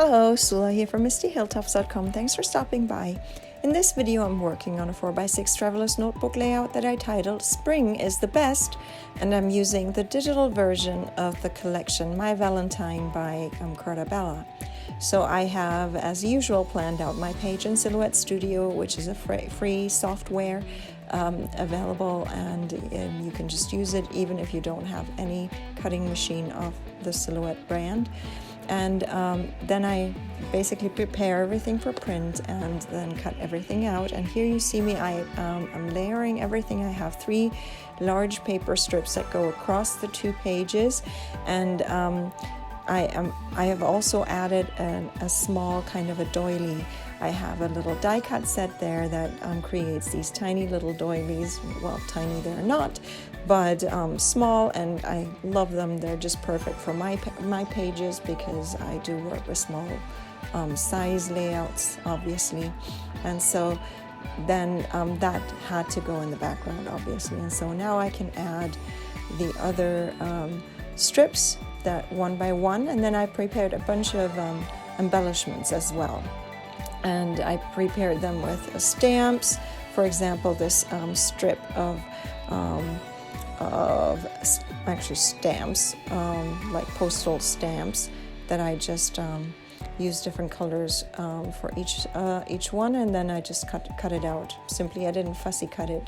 Hello, Sula here from MistyHilltops.com. Thanks for stopping by. In this video, I'm working on a 4x6 Traveler's Notebook layout that I titled Spring is the Best, and I'm using the digital version of the collection My Valentine by Carta Bella. So I have, as usual, planned out my page in Silhouette Studio, which is a free software available, and you can just use it even if you don't have any cutting machine of the Silhouette brand. And then I basically prepare everything for print and then cut everything out. And here you see me, I'm layering everything. I have 3 large paper strips that go across the 2 pages, and I have also added a small kind of a doily. I have a little die cut set there that creates these tiny little doilies. Well, tiny they're not, but small, and I love them. They're just perfect for my pages because I do work with small size layouts, obviously. And so then that had to go in the background, obviously. And so now I can add the other strips that one by one, and then I prepared a bunch of embellishments as well. And I prepared them with stamps. For example, this strip of actually stamps, like postal stamps, that I just used different colors for each one, and then I just cut it out. Simply, I didn't fussy cut it,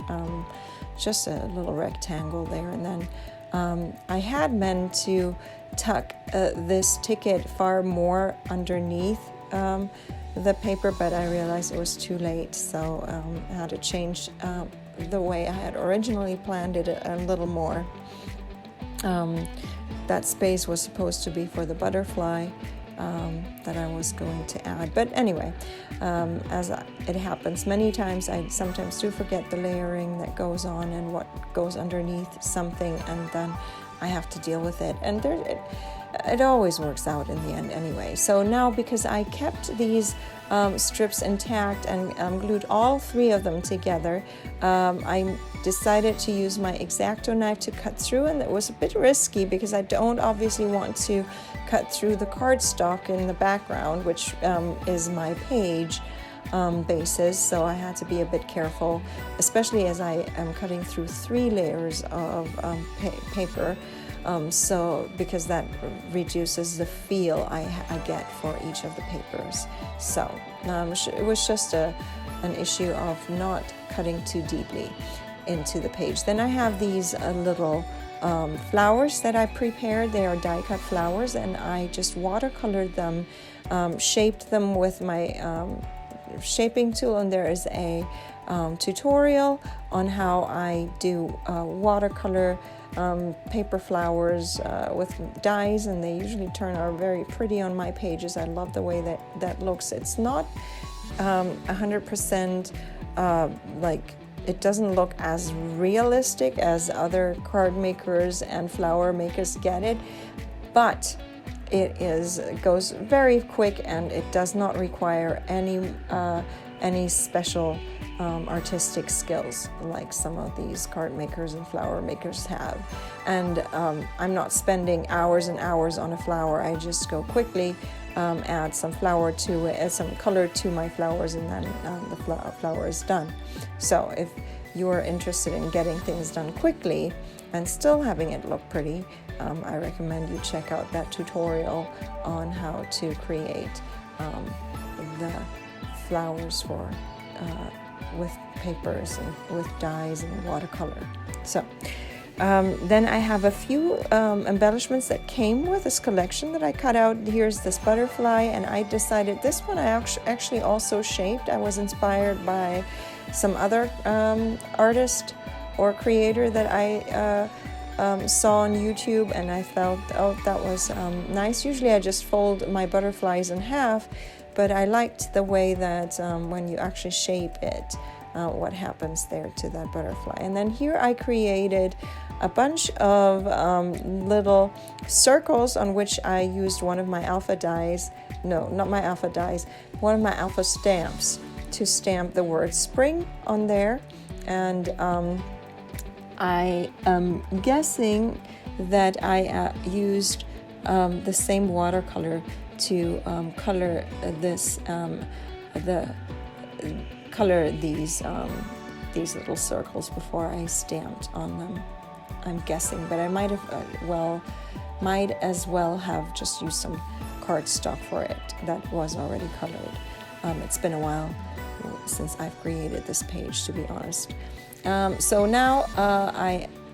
just a little rectangle there. And then I had meant to tuck this ticket far more underneath the paper, but I realized it was too late, so I had to change the way I had originally planned it a little more. That space was supposed to be for the butterfly that I was going to add, but anyway, as it happens many times, I sometimes do forget the layering that goes on and what goes underneath something, and then I have to deal with it, and it always works out in the end anyway. So now, because I kept these strips intact and glued all 3 of them together, I decided to use my X-Acto knife to cut through, and it was a bit risky because I don't obviously want to cut through the cardstock in the background, which is my page bases, so I had to be a bit careful, especially as I am cutting through 3 layers of paper, so because that reduces the feel I get for each of the papers. So it was just an issue of not cutting too deeply into the page. Then I have these little flowers that I prepared. They are die cut flowers, and I just watercolored them, shaped them with my shaping tool, and there is a tutorial on how I do watercolor paper flowers with dyes, and they usually turn out very pretty on my pages. I love the way that looks. It's not 100% like, it doesn't look as realistic as other card makers and flower makers get it, but it goes very quick, and it does not require any special artistic skills like some of these card makers and flower makers have. And I'm not spending hours and hours on a flower. I just go quickly, add some flower to it, some color to my flowers, and then the flower is done. So if you are interested in getting things done quickly and still having it look pretty, I recommend you check out that tutorial on how to create the flowers for with papers and with dyes and watercolor. So then I have a few embellishments that came with this collection that I cut out. Here's this butterfly, and I decided this one I actually also shaped. I was inspired by some other artist or creator that I saw on YouTube, and I felt, oh, that was nice. Usually I just fold my butterflies in half, but I liked the way that when you actually shape it, what happens there to that butterfly. And then here I created a bunch of little circles on which I used one of my alpha dies, no, not my alpha dies, one of my alpha stamps to stamp the word spring on there. And I am guessing that I used the same watercolor to color this, color these little circles before I stamped on them. I'm guessing, but I might as well have just used some cardstock for it that was already colored. It's been a while since I've created this page, to be honest. So now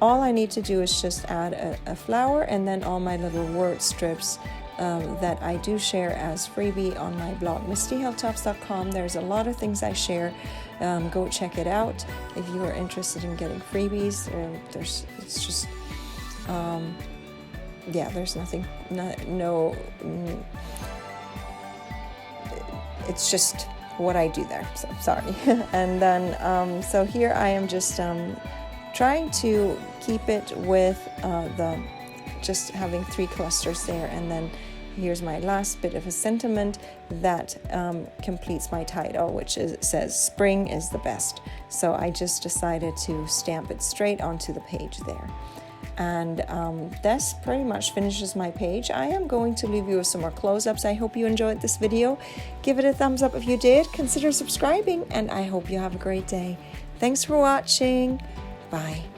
all I need to do is just add a flower, and then all my little word strips that I do share as freebie on my blog, mistyhilltops.com. There's a lot of things I share. Go check it out if you are interested in getting freebies. There's nothing, it's just what I do there, so sorry. And then so here I am just trying to keep it with just having 3 clusters there, and then here's my last bit of a sentiment that completes my title, which says spring is the best. So I just decided to stamp it straight onto the page there. And this pretty much finishes my page. I am going to leave you with some more close-ups. I hope you enjoyed this video. Give it a thumbs up if you did. Consider subscribing, and I hope you have a great day. Thanks for watching. Bye.